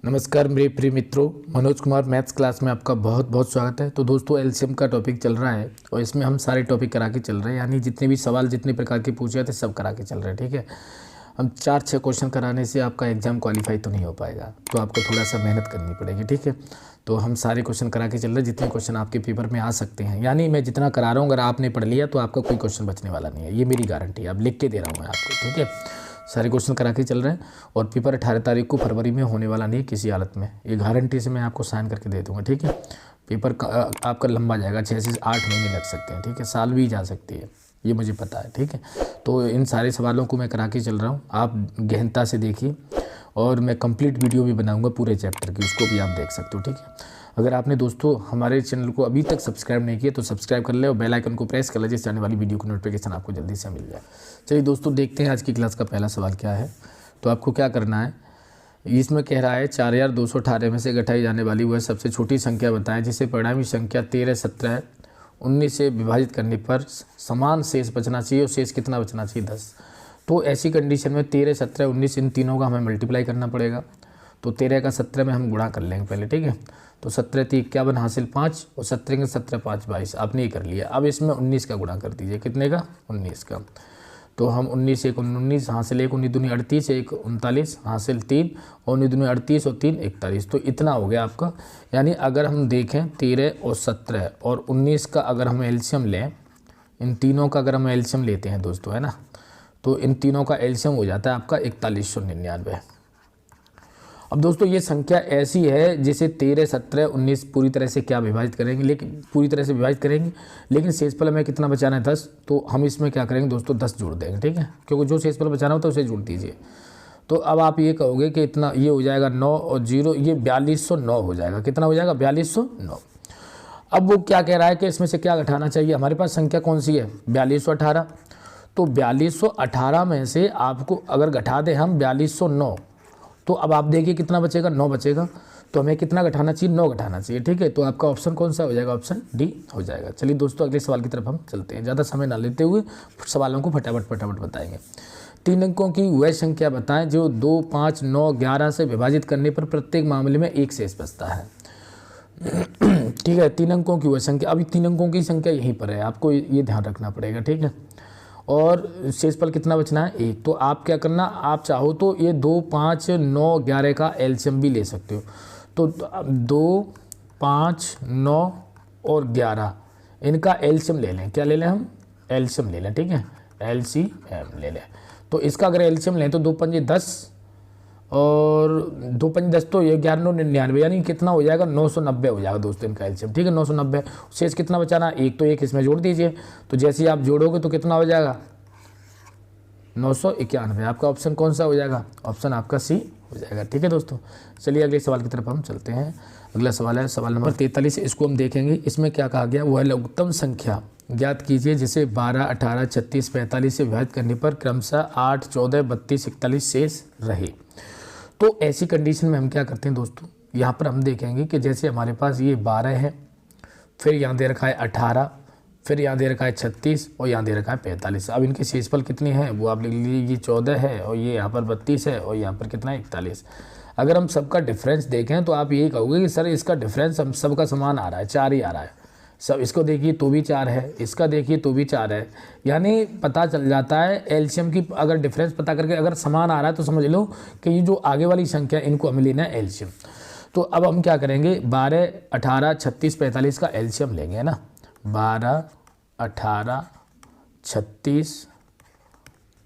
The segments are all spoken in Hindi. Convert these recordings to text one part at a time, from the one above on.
नमस्कार मेरे प्रिय मित्रों, मनोज कुमार मैथ्स क्लास में आपका बहुत बहुत स्वागत है। तो दोस्तों एलसीएम का टॉपिक चल रहा है और इसमें हम सारे टॉपिक करा के चल रहे हैं, यानी जितने भी सवाल जितने प्रकार के पूछे जाते सब करा के चल रहे हैं। ठीक है, हम 4-6 क्वेश्चन कराने से आपका एग्जाम क्वालिफाई तो नहीं हो पाएगा, तो आपको थोड़ा सा मेहनत करनी पड़ेगी। ठीक है, तो हम सारे क्वेश्चन करा के चल रहे हैं, जितने क्वेश्चन आपके पेपर में आ सकते हैं। यानी मैं जितना करा रहा हूँ, अगर आपने पढ़ लिया तो आपका कोई क्वेश्चन बचने वाला नहीं है, ये मेरी गारंटी है। अब लिख के दे रहा हूँ मैं आपको। ठीक है, सारे क्वेश्चन करा के चल रहे हैं और पेपर 18 तारीख को फरवरी में होने वाला नहीं किसी हालत में, ये गारंटी से मैं आपको साइन करके दे दूंगा। ठीक है, पेपर आपका लंबा जाएगा, 6 से 8 महीने लग सकते हैं। ठीक है, साल भी जा सकती है, ये मुझे पता है। ठीक है, तो इन सारे सवालों को मैं करा के चल रहा हूँ, आप गहनता से देखिए और मैं कंप्लीट वीडियो भी बनाऊँगा पूरे चैप्टर की, उसको भी आप देख सकते हो। ठीक है, अगर आपने दोस्तों हमारे चैनल को अभी तक सब्सक्राइब नहीं किया तो सब्सक्राइब कर ले और बेल आइकन को प्रेस कर ले, जिससे आने वाली वीडियो की नोटिफिकेशन आपको जल्दी से मिल जाए। चलिए दोस्तों देखते हैं आज की क्लास का पहला सवाल क्या है। तो आपको क्या करना है, इसमें कह रहा है 4218 में से घटाई जाने वाली वह सबसे छोटी संख्या बताएं जिसे परिणामी संख्या 13, 17, 19 से विभाजित करने पर समान शेष बचना चाहिए, और शेष कितना बचना चाहिए? 10। तो ऐसी कंडीशन में 13, 17, 19 इन तीनों का हमें मल्टीप्लाई करना पड़ेगा। तो 13 का 17 में हम गुणा कर लेंगे पहले। ठीक है, तो 17 × 51 हासिल 5 और 17 × 17 5 22, आपने ये कर लिया। अब इसमें 19 का गुणा कर दीजिए, कितने का? 19 का। तो हम 19 × 1 = 19 हासिल 1 × 19 = 38, 1 39 हासिल 3 और 19 × 38 और 3 41। तो इतना हो गया आपका। यानी अगर हम देखें 13 और 17 और 19 का अगर हम एलसीएम लें, इन तीनों का अगर हम एलसीएम लेते हैं दोस्तों, है ना, तो इन तीनों का एलसीएम हो जाता है आपका 4199। अब दोस्तों ये संख्या ऐसी है जिसे 13, 17, 19 पूरी तरह से क्या विभाजित करेंगे, लेकिन पूरी तरह से विभाजित करेंगे, लेकिन शेषफल हमें कितना बचाना है? 10। तो हम इसमें क्या करेंगे दोस्तों, 10 जोड़ देंगे। ठीक है, क्योंकि जो शेषफल बचाना होता है उसे जोड़ दीजिए। तो अब आप ये कहोगे कि इतना, ये हो जाएगा 9 और 0, ये 4209 हो जाएगा। कितना हो जाएगा? 4209। अब वो क्या कह रहा है कि इसमें से क्या घटाना चाहिए? हमारे पास संख्या कौन सी है? 4218। तो 4218 में से आपको अगर घटा दें हम 4209, तो अब आप देखिए कितना बचेगा? 9 बचेगा। तो हमें कितना घटाना चाहिए? 9 घटाना चाहिए। ठीक है, तो आपका ऑप्शन कौन सा हो जाएगा? ऑप्शन डी हो जाएगा। चलिए दोस्तों अगले सवाल की तरफ हम चलते हैं, ज़्यादा समय ना लेते हुए सवालों को फटाफट बताएंगे। 3 अंकों की वह संख्या बताएं जो 2, 5, 9, 11 से विभाजित करने पर प्रत्येक मामले में एक शेष बचता है। ठीक है, 3 अंकों की वह संख्या, अभी 3 अंकों की संख्या यहीं पर है, आपको ये ध्यान रखना पड़ेगा। ठीक है, और शेषफल कितना बचना है? 1। तो आप क्या करना, आप चाहो तो ये 2, 5, 9, 11 का एलसीएम भी ले सकते हो। तो 2, 5, 9 और 11 इनका एलसीएम ले लें। क्या ले लें हम? एलसीएम ले लें। ठीक है, एलसीएम ले लें। तो इसका अगर एलसीएम लें तो 2 पंजे 10 और 2 पंजे 10, तो ये 11 9 99, यानी कितना हो जाएगा? 990 हो जाएगा दोस्तों इनका एलसीएम। ठीक है, 990। शेष कितना बचाना? 1। तो 1 इसमें जोड़ दीजिए। तो जैसे ही आप जोड़ोगे तो कितना हो जाएगा? 991। आपका ऑप्शन कौन सा हो जाएगा? ऑप्शन आपका सी हो जाएगा। ठीक है दोस्तों, चलिए अगले सवाल की तरफ हम चलते हैं। अगला सवाल है सवाल नंबर 43। इसको हम देखेंगे। इसमें क्या कहा गया? वह लघुत्तम संख्या ज्ञात कीजिए जिसे 12, 18, 36, 45 से विभाजित करने पर क्रमशः 8, 14, 32, 41 शेष रहे। तो ऐसी कंडीशन में हम क्या करते हैं दोस्तों, यहाँ पर हम देखेंगे कि जैसे हमारे पास ये 12 है, फिर यहाँ दे रखा है 18, फिर यहाँ दे रखा है 36 और यहाँ दे रखा है 45। अब इनके शेषफल कितने हैं वो आप लिख लीजिए, ये 14 है और ये यहाँ पर 32 है और यहाँ पर कितना है? 41। अगर हम सबका डिफरेंस देखें तो आप यही कहोगे कि सर इसका डिफरेंस हम सबका समान आ रहा है, 4 ही आ रहा है। सब इसको देखिए तो भी 4 है, इसका देखिए तो भी 4 है। यानी पता चल जाता है एलसीएम की, अगर डिफरेंस पता करके अगर समान आ रहा है तो समझ लो कि ये जो आगे वाली संख्या इनको हमें लेना है एलसीएम। तो अब हम क्या करेंगे, 12, 18, 36, 45 का एलसीएम लेंगे, है ना। 12, 18, 36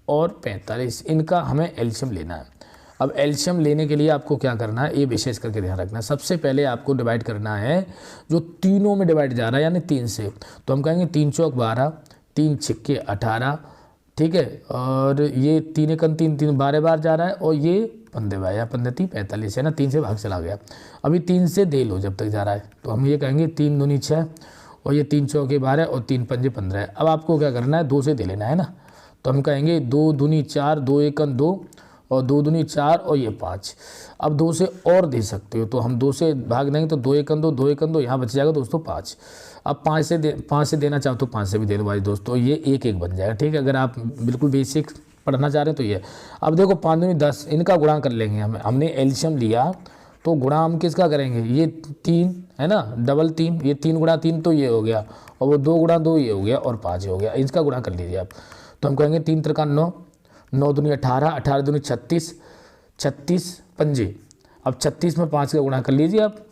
और 45 इनका हमें एलसीएम लेना है। अब एलसीएम लेने के लिए आपको क्या करना है, ये विशेष करके ध्यान रखना है। सबसे पहले आपको डिवाइड करना है जो तीनों में डिवाइड जा रहा है, यानी 3 से। तो हम कहेंगे 3 चौक 12, 3 छिक्के 18। ठीक है, और ये 3 एकम 3, 3 12 बार जा रहा है और ये 15 या 15 45 है ना, 3 से भाग चला गया। अभी 3 से दे लो जब तक जा रहा है, तो हम ये कहेंगे 3 दूनी 6 और ये 3 चौके 12 और 3 पंजे 15 है। अब आपको क्या करना है, 2 से दे लेना है ना। तो हम कहेंगे 2 दूनी 4, 2 एकम 2 और 2 दूनी 4 और ये 5। अब 2 से और दे सकते हो, तो हम 2 से भाग देंगे तो 2 एकम 2, 2 एकम 2, यहाँ बच जाएगा दोस्तों 5। अब 5 से देना चाहो तो 5 से भी दे दो भाई दोस्तों, ये 1 1 बन जाएगा। ठीक है, अगर आप बिल्कुल बेसिक पढ़ना चाह रहे हैं तो ये। अब देखो 5 दूनी 10, इनका गुणा कर लेंगे। हमने एलसीएम लिया तो गुणा हम किसका करेंगे, ये 3 है ना, डबल 3, ये 3 गुणा 3 तो ये हो गया, और वो 2 गुणा 2 ये हो गया, और 5 हो गया। इसका गुणा कर लीजिए आप, तो हम कहेंगे 3 त्रिका 9, 9 दूनी 18, 18 दूनी 36, 36 पंजे। अब 36 में 5 का गुणा कर लीजिए आप,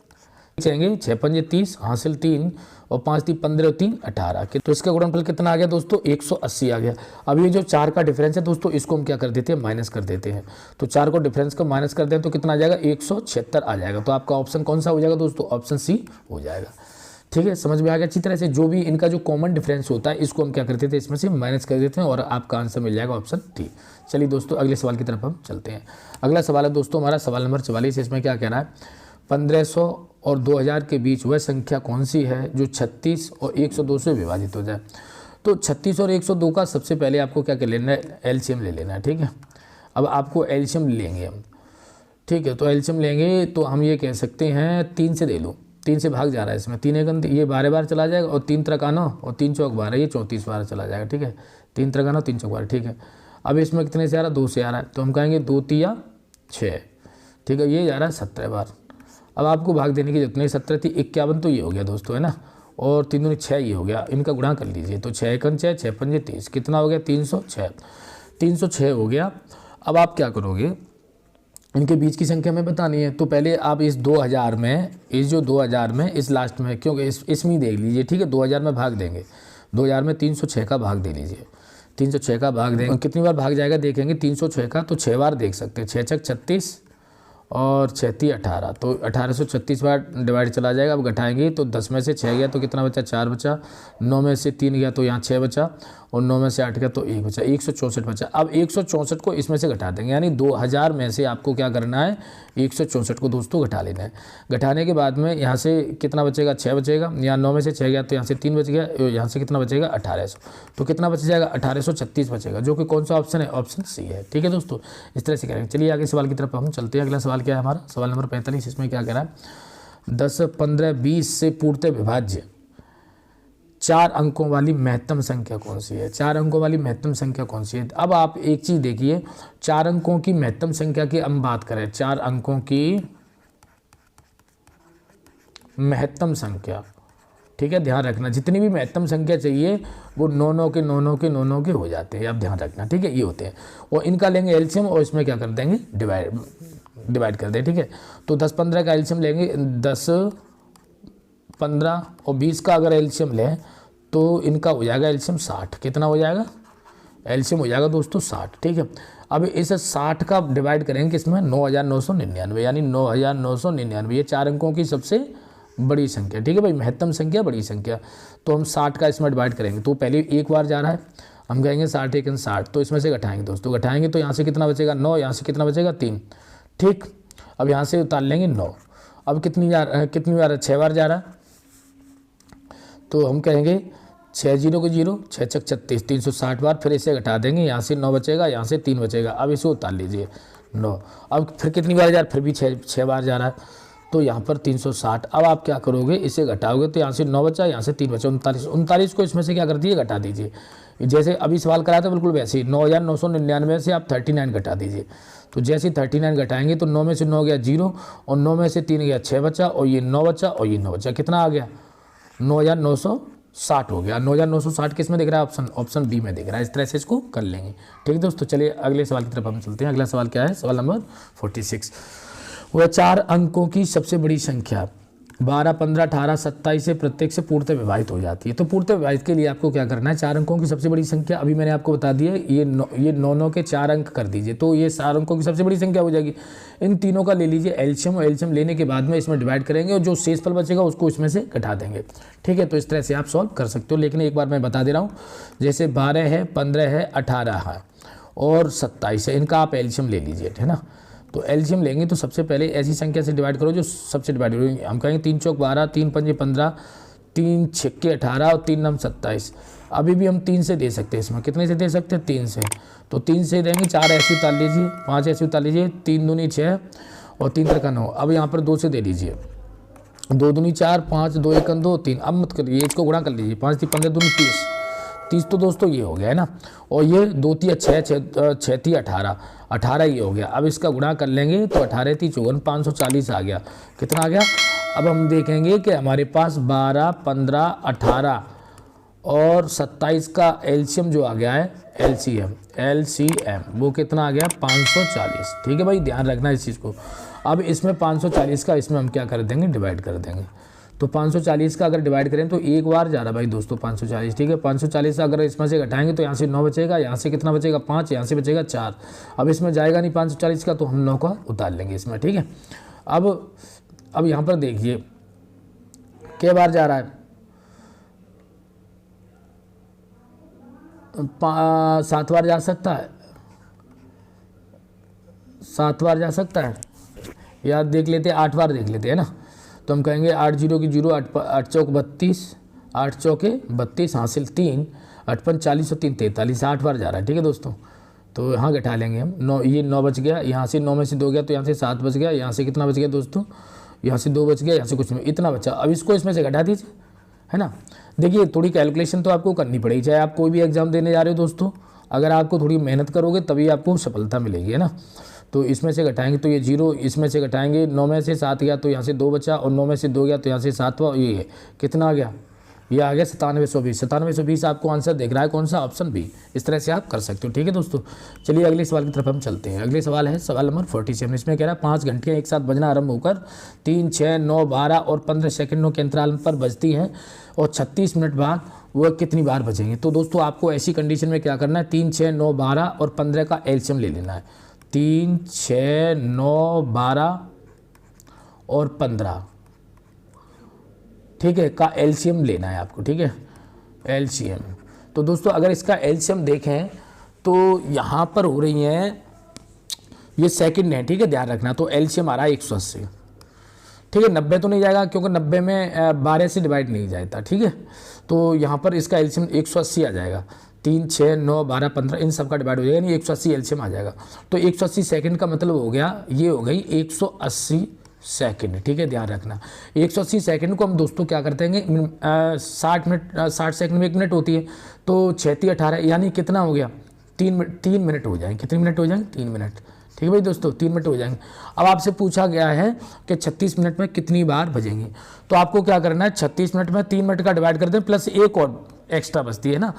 चलेंगे 6 पंजे 30, हासिल 3, और 5 3 15 और 3 18, तो इसका गुणनफल कितना आ गया दोस्तों, 180 आ गया। अब ये जो 4 का डिफरेंस है दोस्तों, इसको हम क्या कर देते हैं, माइनस कर देते हैं। तो 4 को डिफरेंस को माइनस कर दें तो कितना आ जाएगा, 176 आ जाएगा। तो आपका ऑप्शन कौन सा हो जाएगा दोस्तों, ऑप्शन सी हो जाएगा। ठीक है, समझ में आ गया अच्छी तरह से। जो भी इनका जो कॉमन डिफरेंस होता है इसको हम क्या करते थे, इसमें से माइनस कर देते हैं, और आपका आंसर मिल जाएगा ऑप्शन डी। चलिए दोस्तों अगले सवाल की तरफ हम चलते हैं। अगला सवाल है दोस्तों हमारा सवाल नंबर 44। इसमें क्या कहना है, 1500 और 2000 के बीच वह संख्या कौन सी है जो 36 और 102 से विभाजित हो जाए। तो 36 और 102 का सबसे पहले आपको क्या कर लेना है, एलसीएम ले लेना है। ठीक है, अब आपको एलसीएम लेंगे हम, ठीक है, तो एलसीएम लेंगे तो हम ये कह सकते हैं 3 से ले लो, 3 से भाग जा रहा है इसमें, 3 एकम ये 12 बार चला जाएगा, और 3 त्रिका 9 और 3 चौक 12, ये 34 बार चला जाएगा। ठीक है, 3 त्रिका 9 3 चौक 12। ठीक है, अब इसमें कितने से आ रहा है, 2 से आ रहा है, तो हम कहेंगे 2 तिया 6। ठीक है, ये जा रहा है 17 बार। अब आपको भाग देने की जरूरत नहीं, 17 थी 51 तो ये हो गया दोस्तों, है ना, और 3 दूनी 6 ये हो गया, इनका गुणा कर लीजिए। तो 6 एकम 6, 6 पंजे 30, कितना हो गया, 306, 306 हो गया। अब आप क्या करोगे, इनके बीच की संख्या हमें बतानी है, तो पहले आप इस 2000 में, इस जो 2000 में इस लास्ट में, क्योंकि इसमें देख लीजिए। ठीक है, 2000 में भाग देंगे, 2000 में 306 का भाग दे लीजिए, 306 का भाग देंगे, कितनी बार भाग जाएगा देखेंगे, 306 का तो 6 बार देख सकते हैं, 6 छक 36 और 6 × 18, तो 1836 बार डिवाइड चला जाएगा। अब घटाएंगे तो 10 में से 6 गया तो कितना बचा, 4 बचा, 9 में से 3 गया तो यहाँ 6 बचा, और 9 में से 8 गया तो 1 बचा, 164 बचा। अब 164 को इसमें से घटा देंगे, यानी 2000 में से आपको क्या करना है, 164 को दोस्तों घटा लेना है। घटाने के बाद में यहाँ से कितना बचेगा, 6 बचेगा, यहाँ 9 में से 6 गया तो यहाँ से 3 बच गया, यहाँ से कितना बचेगा, 1800, तो कितना बच जाएगा, 1836 बचेगा, जो कि कौन सा ऑप्शन है, ऑप्शन सी है। ठीक है दोस्तों, इस तरह से करेंगे। चलिए आगे सवाल की तरफ हम चलते हैं। अगला सवाल क्या है हमारा, सवाल नंबर 45। इसमें क्या कह रहा है, 10 15 20 से पूर्णतः विभाज्य 4 अंकों वाली महत्तम संख्या कौन सी है, 4 अंकों वाली महत्तम संख्या कौन सी है। अब आप एक चीज़ देखिए, 4 अंकों की महत्तम संख्या की हम बात करें, 4 अंकों की महत्तम संख्या, ठीक है, ध्यान रखना, जितनी भी महत्तम संख्या चाहिए वो 9 9 के 9 9 के 9 9 के हो जाते हैं, आप ध्यान रखना। ठीक है, ये होते हैं, और इनका लेंगे एलसीएम, और इसमें क्या कर देंगे, डिवाइड कर दें। ठीक है, तो 10 15 का एलसीएम लेंगे, 10 15 और 20 का अगर एलसीएम लें तो इनका हो जाएगा एलसीएम 60। कितना हो जाएगा, एलसीएम हो जाएगा दोस्तों 60। ठीक है, अब इस 60 का डिवाइड करेंगे किसमें, 9999, यानी 9999, ये 4 अंकों की सबसे बड़ी संख्या। ठीक है भाई, महत्तम संख्या, बड़ी संख्या, तो हम 60 का इसमें डिवाइड करेंगे, तो पहले एक बार जा रहा है, हम कहेंगे 60 एकम 60, तो इसमें से घटाएंगे दोस्तों, घटाएंगे तो यहाँ से कितना बचेगा, 9, यहाँ से कितना बचेगा, 3। ठीक, अब यहाँ से उतार लेंगे 9, अब कितनी बार, 6 बार जा रहा है, तो हम कहेंगे 6 0 को 0, 6 छक 36, 360 बार, फिर इसे घटा देंगे, यहाँ से 9 बचेगा, यहाँ से 3 बचेगा, अब इसे उतार लीजिए 9, अब फिर कितनी बार जा रहा है, फिर भी 6 बार जा रहा है, तो यहाँ पर 360। अब आप क्या करोगे, इसे घटाओगे तो यहाँ से 9 बचा, यहाँ से 3 बचा, 39 को इसमें से क्या कर दीजिए, घटा दीजिए। जैसे अभी सवाल करा था बिल्कुल वैसे ही, 9999 से आप 39 घटा दीजिए, तो जैसे 39 घटाएंगे तो 9 में से 9 गया 0, और 9 में से 3 गया 6 बचा, और ये 9 बचा, और ये 9 बचा, कितना आ गया, 9960 हो गया। 9960 किस में दिख रहा है, ऑप्शन बी में दिख रहा है। इस तरह से इसको कर लेंगे। ठीक है दोस्तों, चलिए अगले सवाल की तरफ हम चलते हैं। अगला सवाल क्या है, सवाल नंबर 46। वह 4 अंकों की सबसे बड़ी संख्या 12 15 18 27 से प्रत्येक से पूर्णतः विभाजित हो जाती है। तो पूर्णतः विभाजित के लिए आपको क्या करना है, 4 अंकों की सबसे बड़ी संख्या अभी मैंने आपको बता दी है, ये 9 के 4 अंक कर दीजिए, तो ये 4 अंकों की सबसे बड़ी संख्या हो जाएगी। इन तीनों का ले लीजिए एलसीएम, और एलसीएम लेने के बाद में इसमें डिवाइड करेंगे, और जो शेषफल बचेगा उसको इसमें से घटा देंगे। ठीक है, तो इस तरह से आप सॉल्व कर सकते हो, लेकिन एक बार मैं बता दे रहा हूँ, जैसे 12 है, 15 है, 18 है और 27 है, इनका आप एलसीएम ले लीजिए, है ना। तो एलसीएम लेंगे तो सबसे पहले ऐसी संख्या से डिवाइड करो जो सबसे डिवाइड हो। हम कहेंगे 3 चौक 12, 3 पंजे 15, 3 छक्के 18 और 3 नम 27। अभी भी हम 3 से दे सकते हैं, इसमें कितने से दे सकते हैं, 3 से, तो 3 से देंगे, 4 ऐसे उतार लीजिए, 5 ऐसे उतार लीजिए, 3 दूनी 6 और 3 त्रिका 9। अब यहाँ पर 2 से दे लीजिए, 2 दूनी 4, 5 2 1 2 3। अब मत करिए, इसको गुणा कर लीजिए, 5 3 15 दूनी 30, 30 तो दोस्तों ये हो गया है ना, और ये 2 तिया 6, 6 तिया 18, 18 ये हो गया। अब इसका गुणा कर लेंगे तो 18 × 54 540 आ गया। कितना आ गया? अब हम देखेंगे कि हमारे पास 12, 15, 18 और 27 का एलसीएम जो आ गया है, एलसीएम वो कितना आ गया? 540। ठीक है भाई, ध्यान रखना इस चीज़ को। अब इसमें 540 का इसमें हम क्या कर देंगे? डिवाइड कर देंगे। तो 540 का अगर डिवाइड करें तो एक बार जा रहा भाई दोस्तों 540। ठीक है, 540 अगर इसमें से घटाएंगे तो यहाँ से 9 बचेगा, यहाँ से कितना बचेगा? 5, यहाँ से बचेगा 4। अब इसमें जाएगा नहीं 540 का, तो हम 9 का उतार लेंगे इसमें। ठीक है, अब यहाँ पर देखिए क्या बार जा रहा है? 7 बार जा सकता है, 7 बार जा सकता है, या देख लेते हैं 8 बार देख लेते हैं ना। तो हम कहेंगे 8 0 की 0, 8 चौक 32, 8 चौके 32 हासिल 3, 8 पंच 40 और 3 43, 8 बार जा रहा है। ठीक है दोस्तों, तो यहाँ घटा लेंगे हम 9, ये 9 बच गया, यहाँ से 9 में से 2 गया तो यहाँ से 7 बच गया, यहाँ से कितना बच गया दोस्तों? यहाँ से 2 बच गया, यहाँ से कुछ नहीं, इतना बचा। अब इसको इसमें से घटा दीजिए, है ना। देखिए थोड़ी कैलकुलेशन तो आपको करनी पड़ेगी, चाहे आप कोई भी एग्जाम देने जा रहे हो दोस्तों। अगर आपको थोड़ी मेहनत करोगे तभी आपको सफलता मिलेगी, है ना। तो इसमें से घटाएंगे तो ये 0, इसमें से घटाएंगे 9 में से 7 गया तो यहाँ से 2 बचा, और 9 में से 2 गया तो यहाँ से 7 हुआ। ये कितना आ गया? ये आ गया 9720। 9720 आपको आंसर देख रहा है कौन सा? Option B. इस तरह से आप कर सकते हो। ठीक है दोस्तों, चलिए अगले सवाल की तरफ हम चलते हैं। अगले सवाल है सवाल नंबर 47। इसमें कह रहा है 5 घंटियाँ एक साथ बजना आरंभ होकर 3, 6, 9, 12 और 15 सेकंडों के अंतराल पर बजती हैं, और 36 मिनट बाद वह कितनी बार बजेंगे? तो दोस्तों आपको ऐसी कंडीशन में क्या करना है? 3, 6, 9, 12 और 15 का एलसीएम ले लेना है। 3, 6, 9, 12 और 15, ठीक है, का एलसीएम लेना है आपको। ठीक है, एलसीएम। तो दोस्तों अगर इसका एलसीएम देखें तो यहाँ पर हो रही हैं, ये सेकंड है, ठीक है, ध्यान रखना। तो एलसीएम आ रहा है 180। ठीक है, 90 तो नहीं जाएगा क्योंकि 90 में 12 से डिवाइड नहीं जाता। ठीक है, तो यहाँ पर इसका एलसीएम 180 आ जाएगा। 3, 6, 9, 12, 15 इन सब का डिवाइड हो जाएगा, यानी 180 एलसीएम आ जाएगा। तो 180 सेकंड का मतलब हो गया, ये हो गई 180 सेकंड। ठीक है, ध्यान रखना। 180 सेकंड को हम दोस्तों क्या करते हैं? 60 मिनट, 60 सेकंड में 1 मिनट होती है, तो 6 × 18 यानी कितना हो गया? 3 मिनट हो जाएंगे। कितने मिनट हो जाएंगे? 3 मिनट। ठीक है भाई दोस्तों, 3 मिनट हो जाएंगे। अब आपसे पूछा गया है कि 36 मिनट में कितनी बार बजेंगे, तो आपको क्या करना है? 36 मिनट में 3 मिनट का डिवाइड कर दें, प्लस एक और एक्स्ट्रा बचती है ना,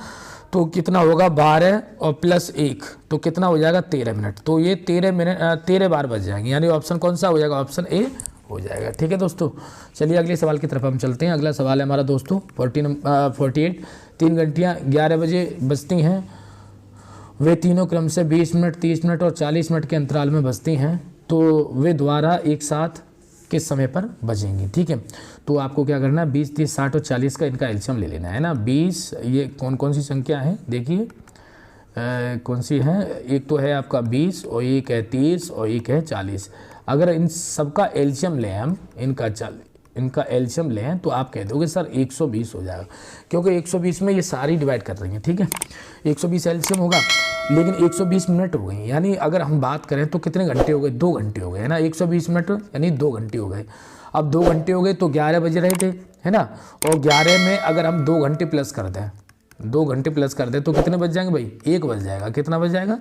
तो कितना होगा? 12 और प्लस 1, तो कितना हो जाएगा? 13 मिनट। तो ये 13 बार बच जाएंगे, यानी ऑप्शन कौन सा हो जाएगा? ऑप्शन ए हो जाएगा। ठीक है दोस्तों, चलिए अगले सवाल की तरफ हम चलते हैं। अगला सवाल है हमारा दोस्तों 48। 3 घंटियाँ 11 बजे बजती हैं, वे तीनों क्रम से 20 मिनट, 30 मिनट और 40 मिनट के अंतराल में बजती हैं, तो वे द्वारा एक साथ किस समय पर बजेंगी? ठीक है, तो आपको क्या करना है? 20, 30, 60 और 40 का इनका एलसीएम ले लेना है ना। 20, ये कौन कौन सी संख्या है देखिए, कौन सी है? एक तो है आपका 20, और एक है 30, और एक है 40। अगर इन सबका एलसीएम लें हम, इनका एलसीएम लें तो आप कह दोगे सर 120 हो जाएगा, क्योंकि 120 में ये सारी डिवाइड कर रही हैं। ठीक है, 120 एलसीएम होगा, लेकिन 120 मिनट हो गई, यानी अगर हम बात करें तो कितने घंटे हो गए? 2 घंटे हो गए, है ना। 120 मिनट यानी 2 घंटे हो गए। अब 2 घंटे हो गए तो 11 बज रहे थे, है ना, और 11 में अगर हम 2 घंटे प्लस कर दें, 2 घंटे प्लस कर दें तो कितने बज जाएंगे भाई? 1 बज जाएगा। कितना बज जाएगा?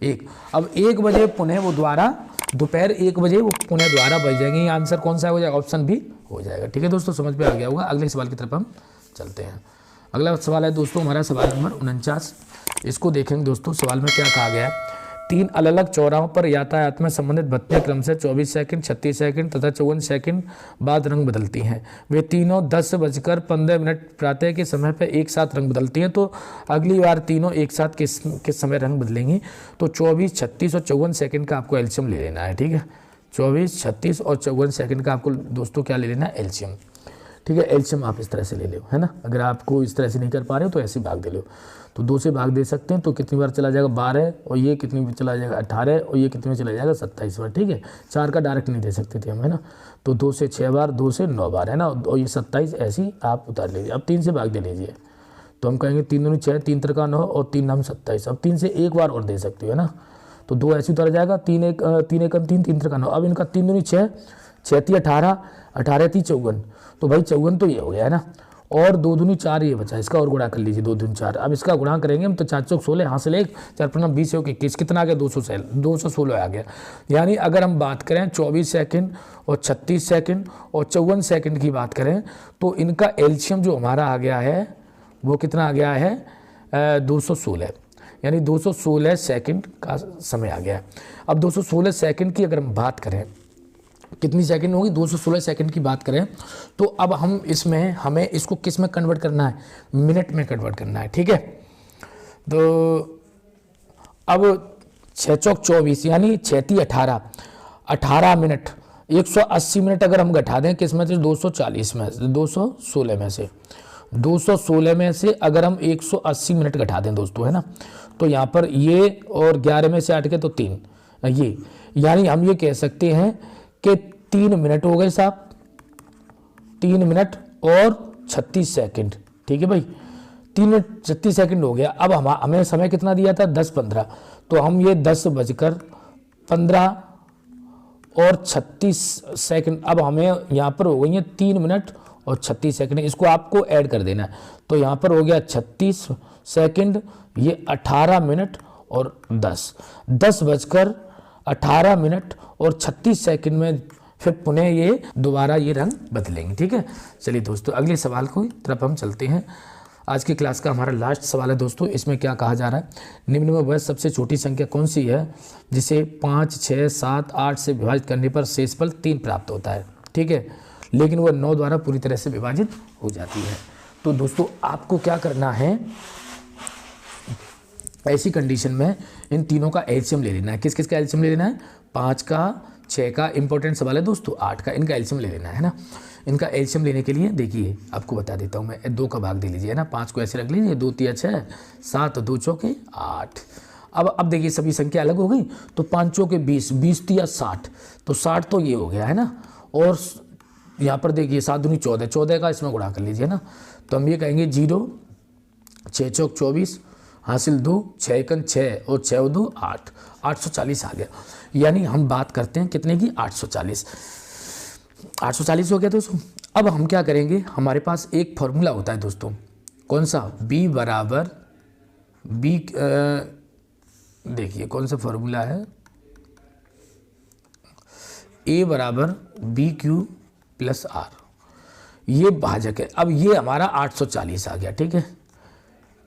1। अब 1 बजे पुनः वो द्वारा, दोपहर 1 बजे वो पुनः द्वारा बज जाएंगे। ये आंसर कौन सा हो जाएगा? ऑप्शन बी हो जाएगा। ठीक है दोस्तों, समझ में आ गया होगा। अगले सवाल की तरफ हम चलते हैं। अगला सवाल है दोस्तों हमारा सवाल नंबर 49। इसको देखेंगे दोस्तों, सवाल में क्या कहा गया है? 3 अलग अलग चौराहों पर यातायात में संबंधित बत्तियां क्रम से 24 सेकंड, 36 सेकंड तथा 54 सेकंड बाद रंग बदलती हैं। वे तीनों 10:15 प्रातः के समय पर एक साथ रंग बदलती हैं, तो अगली बार तीनों एक साथ किस समय रंग बदलेंगी? तो 24, 36 और 54 सेकंड का आपको एलसीएम ले लेना है। ठीक है, 24, 36 और 54 सेकंड का आपको दोस्तों क्या ले लेना है? एलसीएम। ठीक है, एलसीएम आप इस तरह से ले लो, है ना। अगर आपको इस तरह से नहीं कर पा रहे हो तो ऐसे भाग दे लो। तो 2 से भाग दे सकते हैं, तो कितनी बार चला जाएगा? 12, और ये कितनी बार चला जाएगा? 18, और ये कितने में चला जाएगा? 27 बार। ठीक है, 4 का डायरेक्ट नहीं दे सकते थे हम, है ना। तो 2 से 6 बार, 2 से 9 बार, है ना, और ये 27 ऐसे ही आप उतार लीजिए। अब 3 से भाग दे लीजिए, तो हम कहेंगे 3 दूनी 6, 3 3 9 और 3 9 27। अब 3 से एक बार और दे सकते हो, है ना, तो 2 ऐसे उतर जाएगा। 3 1 3 3 3 3 9। अब इनका 3 दूनी 6, 6 3 18, 18 3 54, तो भाई 54 तो ये हो गया, है ना। और 2 दूनी 4 ये बचा, इसका और गुणा कर लीजिए 2 दूनी 4। अब इसका गुणा करेंगे हम तो 4 चौक 16 हासिल 1 4 पंजा 20 1 21 कितना आ गया 216 आ गया। यानी अगर हम बात करें 24 सेकंड और 36 सेकंड और 54 सेकंड की बात करें तो इनका एलसीएम जो हमारा आ गया है वो कितना आ गया है 216, यानी 216 सेकंड का समय आ गया है। अब 216 सेकंड की अगर हम बात करें कितनी सेकंड होगी 216 सेकंड की बात करें तो अब हम इसमें हमें इसको किस में कन्वर्ट करना है, मिनट में कन्वर्ट करना है, ठीक है। तो अब 6 चौक 24 यानी 6 18 18 मिनट 180 मिनट अगर हम घटा दें किस में से 240 में 216 में से 216 में से अगर हम 180 मिनट घटा दें दोस्तों, है ना, तो यहाँ पर ये और 11 में से 8 के तो 3 ये, यानी हम ये कह सकते हैं कि 3 मिनट हो गए साहब, 3 मिनट और 36 सेकंड, ठीक है भाई, 3 मिनट 36 सेकंड हो गया। अब हमें समय कितना दिया था 10:15, तो हम ये 10:15 और 36 सेकंड, अब हमें यहाँ पर हो गई है 3 मिनट और 36 सेकंड, इसको आपको ऐड कर देना है। तो यहाँ पर हो गया 36 सेकंड, ये 18 मिनट और 10:18 मिनट और 36 सेकंड में फिर पुनः ये दोबारा ये रंग बदलेंगे, ठीक है। चलिए दोस्तों अगले सवाल को तरफ हम चलते हैं। आज की क्लास का हमारा लास्ट सवाल है दोस्तों, इसमें क्या कहा जा रहा है, निम्न में वह सबसे छोटी संख्या कौन सी है जिसे 5 6 7 8 से विभाजित करने पर शेषफल 3 प्राप्त होता है, ठीक है, लेकिन वह 9 द्वारा पूरी तरह से विभाजित हो जाती है। तो दोस्तों आपको क्या करना है, ऐसी कंडीशन में इन तीनों का एलसीएम ले लेना है। किस किस का एलसीएम ले लेना है, 5 का, 6 का, इंपॉर्टेंट सवाल है दोस्तों, 8 का, इनका एलसीएम ले लेना है ना। इनका एलसीएम लेने के लिए देखिए आपको बता देता हूँ मैं, 2 का भाग दे लीजिए, है ना, 5 को ऐसे रख लीजिए, 2 3 6 7 2 चौके 8। अब देखिए सभी संख्या अलग हो गई, तो 5 चौके 20 20 3 60, तो 60 तो ये हो गया है ना, और यहाँ पर देखिए 7 दूनी 14 14 का इसमें गुणा कर लीजिए ना, तो हम ये कहेंगे 0 6 चौक 24 हासिल 2 6 एकन 6 और 6 2 8 840 आ गया। यानी हम बात करते हैं कितने की 840 हो गया दोस्तों। अब हम क्या करेंगे, हमारे पास एक फॉर्मूला होता है दोस्तों, कौन सा, B बराबर B, देखिए कौन सा फॉर्मूला है, A बराबर BQ प्लस R, ये भाजक है। अब ये हमारा 840 आ गया, ठीक है,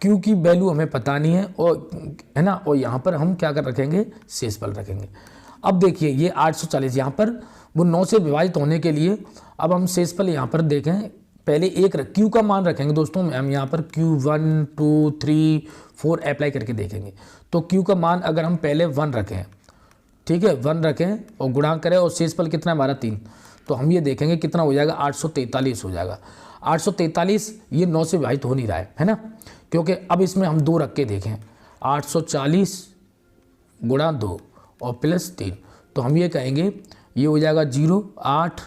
Q की वैल्यू हमें पता नहीं है, और है ना, और यहाँ पर हम क्या कर रखेंगे, शेषफल रखेंगे। अब देखिए ये 840 यहाँ पर वो 9 से विभाजित होने के लिए, अब हम शेषफल यहाँ पर देखें, पहले Q का मान रखेंगे दोस्तों, हम यहाँ पर Q1 2 3 4 अप्लाई करके देखेंगे। तो Q का मान अगर हम पहले 1 रखें, ठीक है, 1 रखें और गुणा करें, और शेषफल कितना है हमारा 3, तो हम ये देखेंगे कितना हो जाएगा, 843 हो जाएगा। 843 ये 9 से विभाजित हो नहीं रहा है ना, क्योंकि अब इसमें हम 2 रख के देखें, 840 गुणा 2 और प्लस 3, तो हम ये कहेंगे ये हो जाएगा 0 8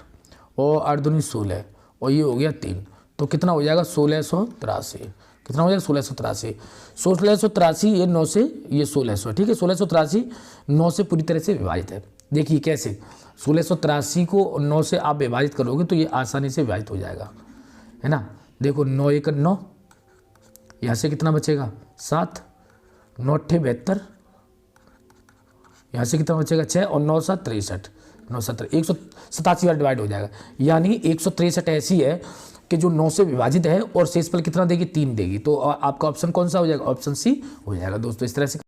और 8 दूनी 16 और ये हो गया 3, तो कितना हो जाएगा 1683, कितना हो जाएगा 1683 ये 9 से ये 1600, ठीक है, 1683 9 से पूरी तरह से विभाजित है। देखिए कैसे, 1683 को 9 से आप विभाजित करोगे तो ये आसानी से विभाजित हो जाएगा, है ना। देखो 9 1 9, यहाँ से कितना बचेगा 7, 9 8 72, यहाँ से कितना बचेगा 6 और 9 7 63, 9 7 187 बार डिवाइड हो जाएगा। यानी 163 ऐसी है कि जो 9 से विभाजित है और शेषफल कितना देगी 3 देगी, तो आपका ऑप्शन कौन सा हो जाएगा, ऑप्शन सी हो जाएगा दोस्तों। इस तरह से